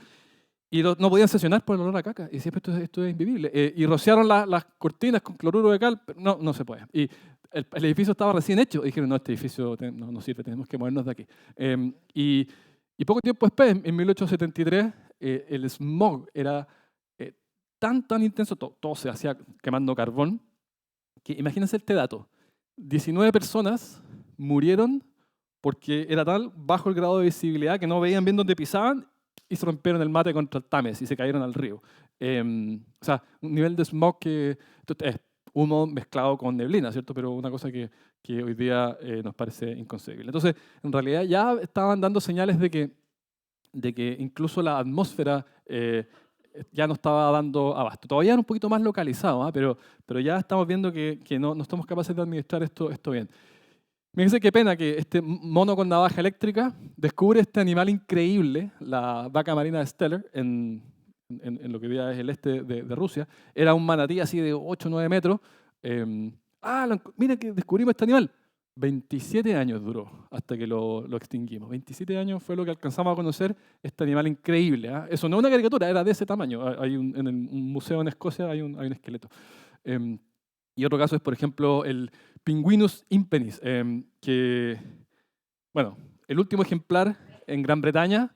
y no podían sesionar por el olor a caca. Y siempre esto es invivible. Y rociaron las cortinas con cloruro de cal, pero no se puede. Y el edificio estaba recién hecho. Y dijeron, no, este edificio no sirve, tenemos que movernos de aquí. Y poco tiempo después, en 1873, el smog era tan intenso, todo se hacía quemando carbón, que imagínense este dato. 19 personas murieron porque era tal bajo el grado de visibilidad que no veían bien dónde pisaban y se rompieron el mate contra el Támesis y se cayeron al río. O sea, un nivel de smog que es humo mezclado con neblina, ¿cierto? Pero una cosa que hoy día nos parece inconcebible. Entonces, en realidad ya estaban dando señales de que incluso la atmósfera ya no estaba dando abasto. Todavía era un poquito más localizado, pero ya estamos viendo que no estamos capaces de administrar esto bien. Fíjense qué pena que este mono con navaja eléctrica descubre este animal increíble, la vaca marina de Steller, en lo que hoy día es el este de Rusia. Era un manatí así de 8 o 9 metros. Mira que descubrimos este animal. 27 años duró hasta que lo extinguimos. 27 años fue lo que alcanzamos a conocer este animal increíble. Eso no es una caricatura, era de ese tamaño. En un museo en Escocia hay un esqueleto. Y otro caso es, por ejemplo, el Pinguinus impenis, que, bueno, el último ejemplar en Gran Bretaña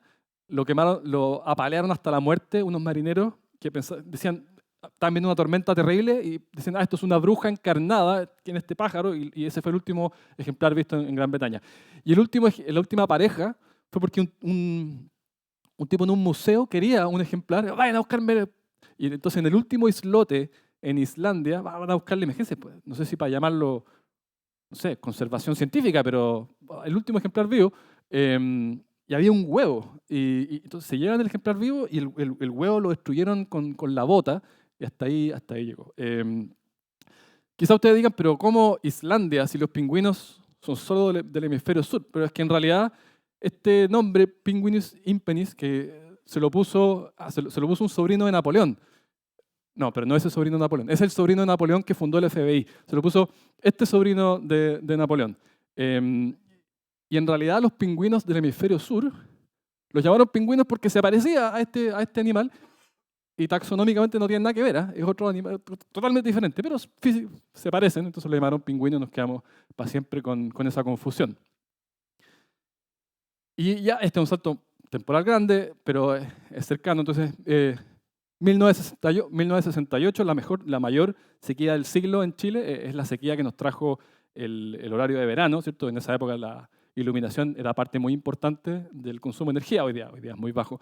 lo quemaron, lo apalearon hasta la muerte unos marineros que decían, estaban viendo una tormenta terrible y decían, esto es una bruja encarnada, tiene este pájaro, y ese fue el último ejemplar visto en Gran Bretaña. Y la última pareja fue porque un tipo en un museo quería un ejemplar, vayan a buscarme. Y entonces en el último islote en Islandia van a buscar la emergencia, pues, no sé si para llamarlo, no sé, conservación científica, pero el último ejemplar vivo, y había un huevo. Y entonces se llevan el ejemplar vivo y el huevo lo destruyeron con la bota, y hasta ahí llegó. Quizá ustedes digan, pero ¿cómo Islandia si los pingüinos son solo del hemisferio sur? Pero es que en realidad este nombre, Pinguinus impenis, que se lo puso un sobrino de Napoleón. No, pero no es el sobrino de Napoleón. Es el sobrino de Napoleón que fundó el FBI. Se lo puso este sobrino de Napoleón. Y en realidad los pingüinos del hemisferio sur los llamaron pingüinos porque se parecía a este animal y taxonómicamente no tienen nada que ver. Es otro animal totalmente diferente, pero se parecen, entonces lo llamaron pingüinos y nos quedamos para siempre con esa confusión. Y ya este es un salto temporal grande, pero es cercano. Entonces, 1968, la mayor sequía del siglo en Chile, es la sequía que nos trajo el horario de verano, ¿cierto? En esa época la iluminación era parte muy importante del consumo de energía, hoy día es muy bajo.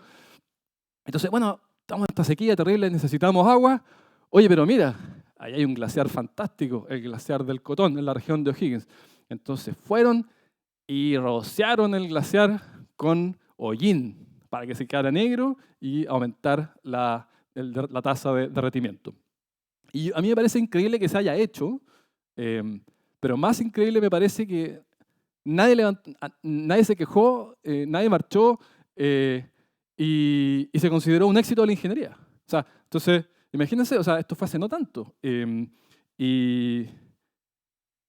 Entonces, bueno, estamos en esta sequía terrible, necesitamos agua. Oye, pero mira, ahí hay un glaciar fantástico, el glaciar del Cotón, en la región de O'Higgins. Entonces fueron y rociaron el glaciar con hollín para que se quedara negro y aumentar la tasa de derretimiento. Y a mí me parece increíble que se haya hecho, pero más increíble me parece que nadie se quejó, nadie marchó y se consideró un éxito de la ingeniería. O sea, entonces, imagínense, o sea, esto fue hace no tanto. Y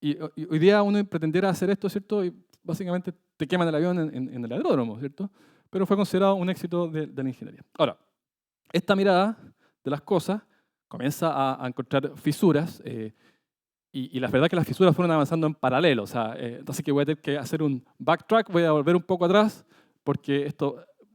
hoy día uno pretendiera hacer esto, ¿cierto? Y básicamente te queman el avión en el aeródromo, ¿cierto? Pero fue considerado un éxito de la ingeniería. Ahora, esta mirada de las cosas comienza a encontrar fisuras, y la verdad es que las fisuras fueron avanzando en paralelo. O sea, entonces que voy a tener que hacer un backtrack, voy a volver un poco atrás, porque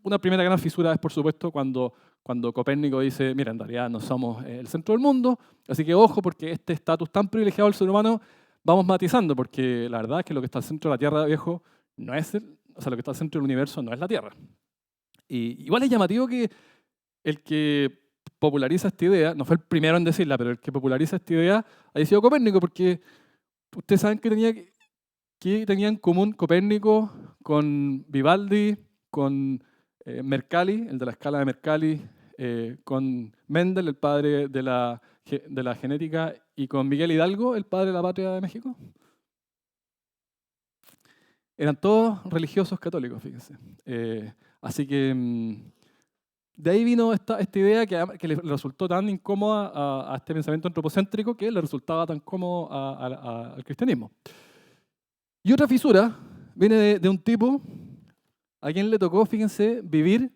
una primera gran fisura es, por supuesto, cuando cuando Copérnico dice, mira, en realidad no somos el centro del mundo, así que ojo, porque este estatus tan privilegiado del ser humano vamos matizando, porque la verdad es que lo que está al centro de la Tierra, viejo, no es, o sea, lo que está al centro del universo no es la Tierra. Y igual es llamativo que el que populariza esta idea, no fue el primero en decirla, pero el que populariza esta idea haya sido Copérnico, porque ustedes saben que tenía en común Copérnico con Vivaldi, con Mercalli, el de la escala de Mercalli, con Mendel, el padre de la genética, y con Miguel Hidalgo, el padre de la patria de México. Eran todos religiosos católicos, fíjense. Así que de ahí vino esta idea que le resultó tan incómoda a este pensamiento antropocéntrico que le resultaba tan cómodo al cristianismo. Y otra fisura viene de un tipo a quien le tocó, fíjense, vivir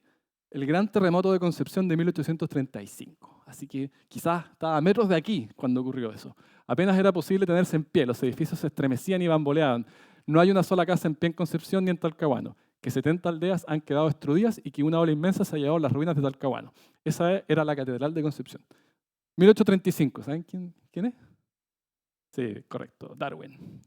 el gran terremoto de Concepción de 1835. Así que quizás estaba a metros de aquí cuando ocurrió eso. Apenas era posible tenerse en pie, los edificios se estremecían y bamboleaban. No hay una sola casa en pie en Concepción ni en Talcahuano, que 70 aldeas han quedado destruidas y que una ola inmensa se ha llevado a las ruinas de Talcahuano. Esa era la Catedral de Concepción. 1835, ¿saben quién es? Sí, correcto, Darwin.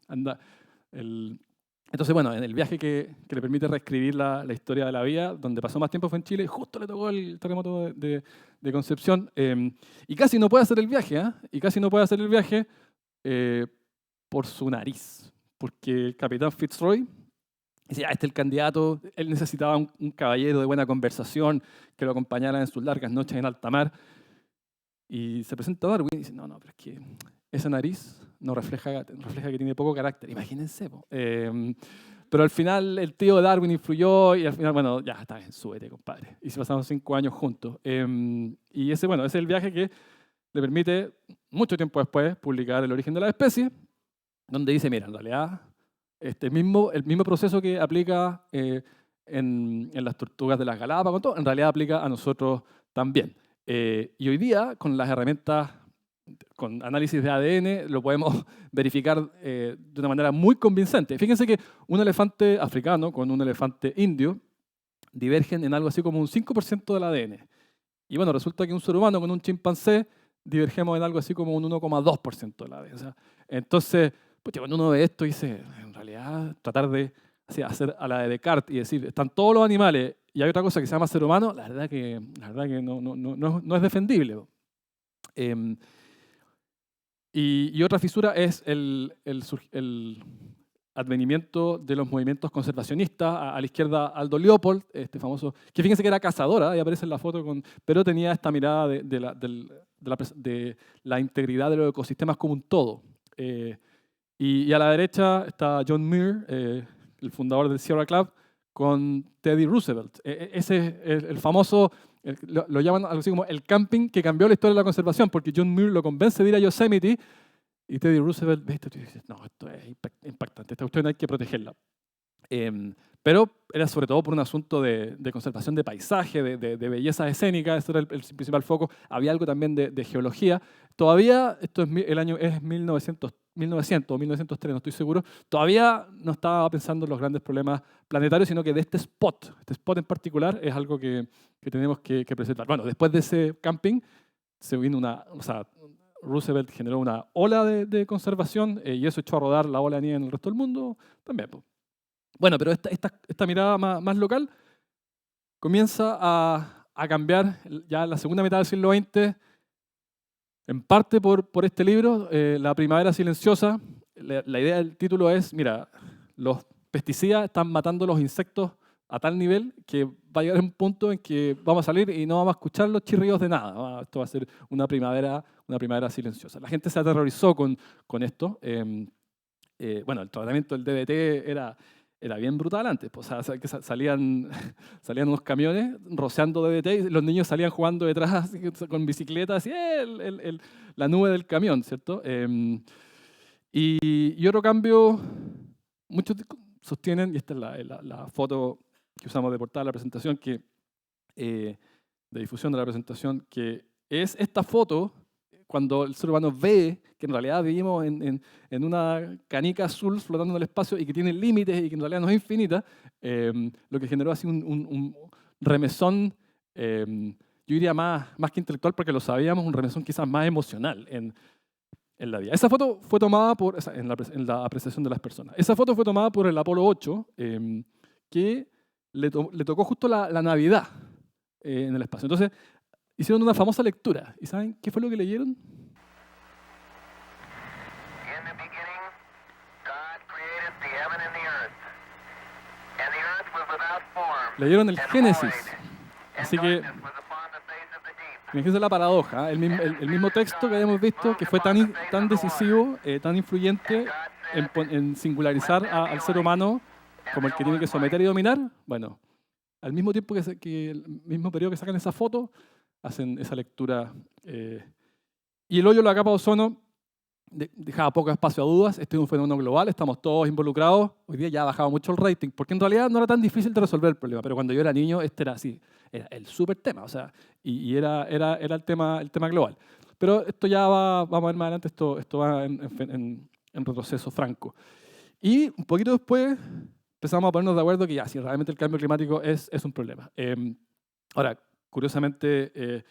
Entonces, bueno, en el viaje que le permite reescribir la historia de la vida, donde pasó más tiempo fue en Chile, y justo le tocó el terremoto de Concepción, y casi no puede hacer el viaje, y casi no puede hacer el viaje por su nariz, porque el capitán Fitzroy decía, este es el candidato, él necesitaba un caballero de buena conversación que lo acompañara en sus largas noches en alta mar, y se presenta Darwin y dice, no, pero es que esa nariz refleja que tiene poco carácter. Imagínense. Pero al final el tío de Darwin influyó y al final, bueno, ya está bien, súbete, compadre. Y se pasaron 5 años juntos. Y ese es el viaje que le permite, mucho tiempo después, publicar El origen de la especie, donde dice, mira, en realidad, el mismo proceso que aplica en las tortugas de las Galápagos, en realidad aplica a nosotros también. Y hoy día, con las herramientas, con análisis de ADN, lo podemos verificar de una manera muy convincente. Fíjense que un elefante africano con un elefante indio divergen en algo así como un 5% del ADN. Y bueno, resulta que un ser humano con un chimpancé divergemos en algo así como un 1,2% del ADN. O sea, entonces, pues, cuando uno ve esto, dice, en realidad, tratar de hacer a la de Descartes y decir, están todos los animales y hay otra cosa que se llama ser humano, la verdad que no es defendible. Y otra fisura es el advenimiento de los movimientos conservacionistas. A la izquierda, Aldo Leopold, este famoso, que fíjense que era cazadora, ahí aparece en la foto, pero tenía esta mirada de la integridad de los ecosistemas como un todo. Y a la derecha está John Muir, el fundador del Sierra Club, con Teddy Roosevelt. Ese es el famoso, lo llaman algo así como el camping que cambió la historia de la conservación, porque John Muir lo convence de ir a Yosemite y Teddy Roosevelt ve esto y dice, no, esto es impactante, esta cuestión hay que protegerla. Pero era sobre todo por un asunto de conservación de paisaje, de belleza escénica, ese era el principal foco. Había algo también de geología. Todavía, el año es 1900 o 1903, no estoy seguro, todavía no estaba pensando en los grandes problemas planetarios, sino que de este spot en particular es algo que tenemos que preservar. Bueno, después de ese camping, se vino Roosevelt generó una ola de conservación y eso echó a rodar la ola de nieve en el resto del mundo también. Bueno, pero esta mirada más local comienza a cambiar ya en la segunda mitad del siglo XX, en parte por este libro, La primavera silenciosa. La idea del título es, mira, los pesticidas están matando los insectos a tal nivel que va a llegar un punto en que vamos a salir y no vamos a escuchar los chirridos de nada. Esto va a ser una primavera silenciosa. La gente se aterrorizó con esto. Bueno, el tratamiento del DDT era bien brutal antes. Pues, o sea, que salían unos camiones rociando DDT y los niños salían jugando detrás con bicicletas y la nube del camión, ¿cierto? Y otro cambio, muchos sostienen, y esta es la foto que usamos de portada de la presentación, de difusión de la presentación, que es esta foto cuando el ser humano ve que en realidad vivimos en una canica azul flotando en el espacio y que tiene límites y que en realidad no es infinita, lo que generó así un remesón yo diría más que intelectual porque lo sabíamos, una remesón quizás más emocional en la vida. Esa foto fue tomada en la apreciación de las personas. Esa foto fue tomada por el Apolo 8, que le tocó justo la Navidad en el espacio. Entonces, hicieron una famosa lectura. ¿Y saben qué fue lo que leyeron? Leyeron el Génesis. Así que, imagínense la paradoja. El mismo texto que habíamos visto, que fue tan decisivo, tan influyente en singularizar al ser humano como el que tiene que someter y dominar. Bueno, al mismo tiempo que el mismo periodo que sacan esa foto, hacen esa lectura. Y el hoyo de la capa de ozono dejaba poco espacio a dudas. Este es un fenómeno global, estamos todos involucrados. Hoy día ya ha bajado mucho el rating, porque en realidad no era tan difícil de resolver el problema, pero cuando yo era niño este era así, era el súper tema, o sea, y era el tema global. Pero esto ya vamos a ver más adelante, esto va en retroceso franco. Y un poquito después empezamos a ponernos de acuerdo que ya, si realmente el cambio climático es un problema. Ahora, curiosamente,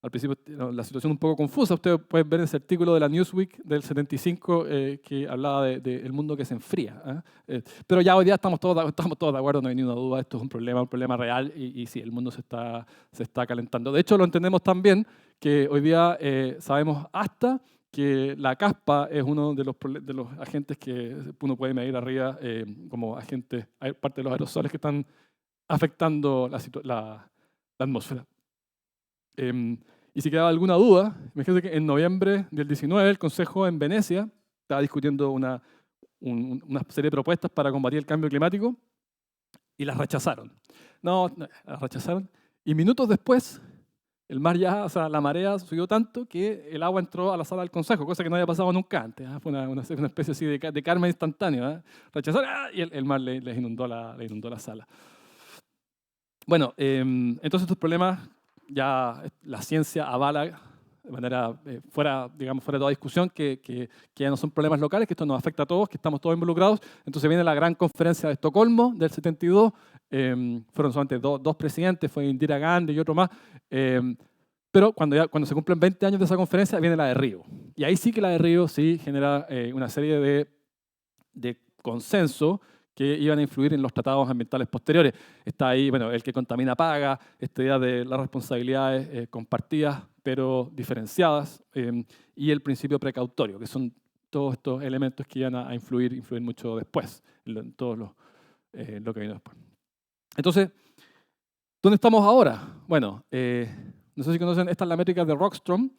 al principio la situación un poco confusa. Ustedes pueden ver ese artículo de la Newsweek del 75 que hablaba del mundo que se enfría. Pero ya hoy día estamos todos de acuerdo, no hay ninguna duda, esto es un problema real y sí, el mundo se está calentando. De hecho, lo entendemos tan bien que hoy día sabemos hasta que la caspa es uno de los agentes que uno puede medir arriba como agentes, hay parte de los aerosoles que están afectando la atmósfera. Y si quedaba alguna duda, imagínense que en noviembre del 19 el Consejo en Venecia estaba discutiendo una serie de propuestas para combatir el cambio climático y las rechazaron. No, las rechazaron. Y minutos después, el mar ya, o sea, la marea subió tanto que el agua entró a la sala del Consejo, cosa que no había pasado nunca antes. Fue una especie así de karma instantáneo. Rechazaron y el mar les inundó la sala. Bueno, entonces estos problemas ya la ciencia avala de manera fuera de toda discusión que ya no son problemas locales, que esto nos afecta a todos, que estamos todos involucrados. Entonces viene la gran conferencia de Estocolmo del 72, fueron solamente dos presidentes, fue Indira Gandhi y otro más, pero cuando se cumplen 20 años de esa conferencia viene la de Río. Y ahí sí que la de Río sí genera una serie de consenso que iban a influir en los tratados ambientales posteriores. Está ahí, bueno, el que contamina paga, esta idea de las responsabilidades compartidas pero diferenciadas, y el principio precautorio, que son todos estos elementos que iban a influir mucho después, en todo lo que vino después. Entonces, ¿dónde estamos ahora? Bueno, no sé si conocen, esta es la métrica de Rockström,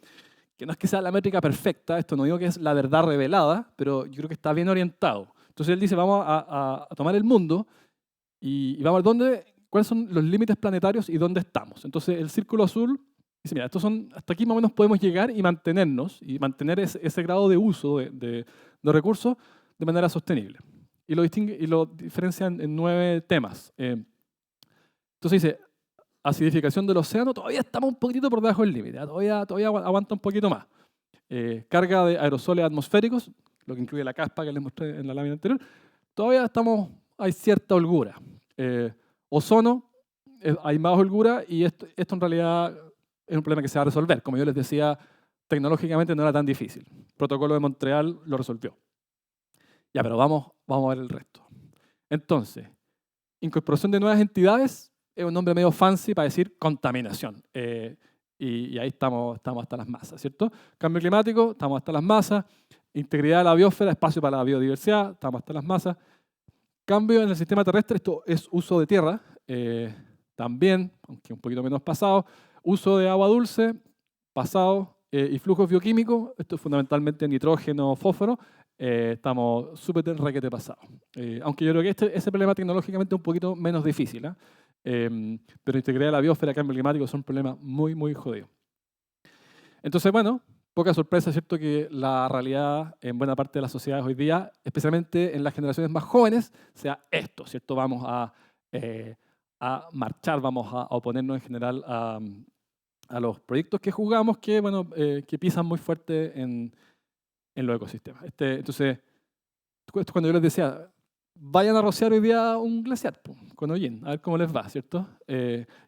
que no es que sea la métrica perfecta, esto no digo que es la verdad revelada, pero yo creo que está bien orientado. Entonces él dice, vamos a tomar el mundo y vamos a ver cuáles son los límites planetarios y dónde estamos. Entonces el círculo azul dice, mira, hasta aquí más o menos podemos llegar y mantenernos, y mantener ese grado de uso de recursos de manera sostenible. Y lo diferencia en 9 temas. Entonces dice, acidificación del océano, todavía estamos un poquitito por debajo del límite, todavía aguanta un poquito más. Carga de aerosoles atmosféricos, lo que incluye la caspa que les mostré en la lámina anterior, todavía hay cierta holgura. Ozono, hay más holgura y esto en realidad es un problema que se va a resolver. Como yo les decía, tecnológicamente no era tan difícil. El protocolo de Montreal lo resolvió. Ya, pero vamos a ver el resto. Entonces, incorporación de nuevas entidades es un nombre medio fancy para decir contaminación. Y ahí estamos hasta las masas, ¿cierto? Cambio climático, estamos hasta las masas. Integridad de la biosfera, espacio para la biodiversidad, estamos hasta las masas. Cambio en el sistema terrestre, esto es uso de tierra, también, aunque un poquito menos pasado. Uso de agua dulce, pasado, y flujos bioquímicos, esto es fundamentalmente nitrógeno, fósforo, estamos súper requete pasados. Aunque yo creo que ese problema tecnológicamente es un poquito menos difícil, pero integridad de la biosfera, cambio climático son problemas muy, muy jodidos. Entonces, bueno, poca sorpresa, ¿cierto?, que la realidad en buena parte de las sociedades hoy día, especialmente en las generaciones más jóvenes, sea esto, ¿cierto? Vamos a marchar, vamos a oponernos en general a los proyectos que juzgamos que pisan muy fuerte en los ecosistemas. Entonces, cuando yo les decía, vayan a rociar hoy día un glaciar con hollín, a ver cómo les va, ¿cierto?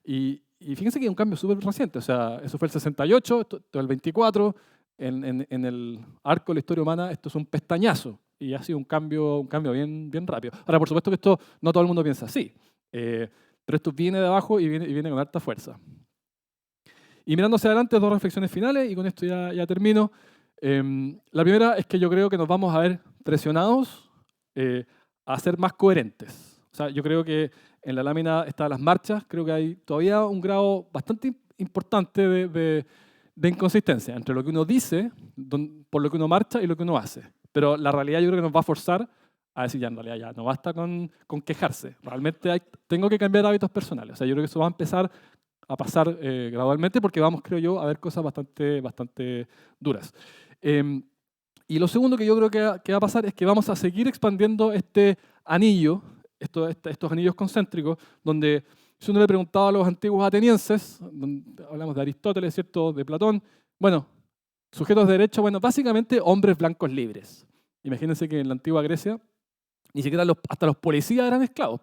Y y fíjense que es un cambio súper reciente, o sea, eso fue el 68, esto es el 24, en el arco de la historia humana esto es un pestañazo, y ha sido un cambio bien, bien rápido. Ahora, por supuesto que esto no todo el mundo piensa así, pero esto viene de abajo y viene con harta fuerza. Y mirando hacia adelante, dos reflexiones finales, y con esto ya termino. La primera es que yo creo que nos vamos a ver presionados a ser más coherentes. O sea, yo creo que en la lámina están las marchas, creo que hay todavía un grado bastante importante de inconsistencia entre lo que uno dice, por lo que uno marcha y lo que uno hace. Pero la realidad yo creo que nos va a forzar a decir, ya en realidad ya no basta con quejarse. Realmente tengo que cambiar hábitos personales. O sea, yo creo que eso va a empezar a pasar gradualmente porque vamos, creo yo, a ver cosas bastante duras. Y lo segundo que yo creo que va a pasar es que vamos a seguir expandiendo este anillo, estos anillos concéntricos, donde si uno le preguntaba a los antiguos atenienses, hablamos de Aristóteles, ¿cierto?, de Platón, bueno, sujetos de derecho, bueno, básicamente hombres blancos libres. Imagínense que en la antigua Grecia ni siquiera hasta los policías eran esclavos.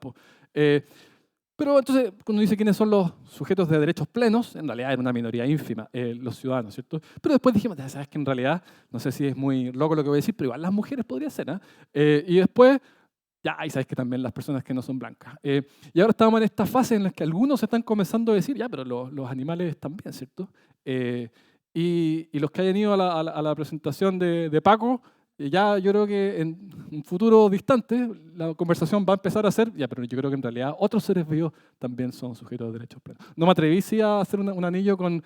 Pero entonces, cuando dice quiénes son los sujetos de derechos plenos, en realidad era una minoría ínfima, los ciudadanos, ¿cierto? Pero después dijimos, sabes que en realidad, no sé si es muy loco lo que voy a decir, pero igual las mujeres podría ser, ¿eh? Y después, ya, y sabes que también las personas que no son blancas. Y ahora estamos en esta fase en la que algunos están comenzando a decir, ya, pero los animales también, ¿cierto? Y los que hayan ido a la presentación de Paco, ya yo creo que en un futuro distante la conversación va a empezar a ser, ya, pero yo creo que en realidad otros seres vivos también son sujetos de derechos plenos. No me atreví sí a hacer un anillo con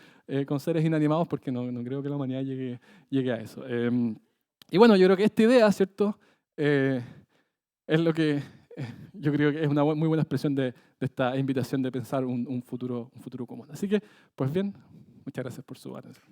seres inanimados porque no creo que la humanidad llegue a eso. Y bueno, yo creo que esta idea, ¿cierto? Es lo que yo creo que es una muy buena expresión de esta invitación de pensar un futuro común. Así que, pues bien, muchas gracias por su atención.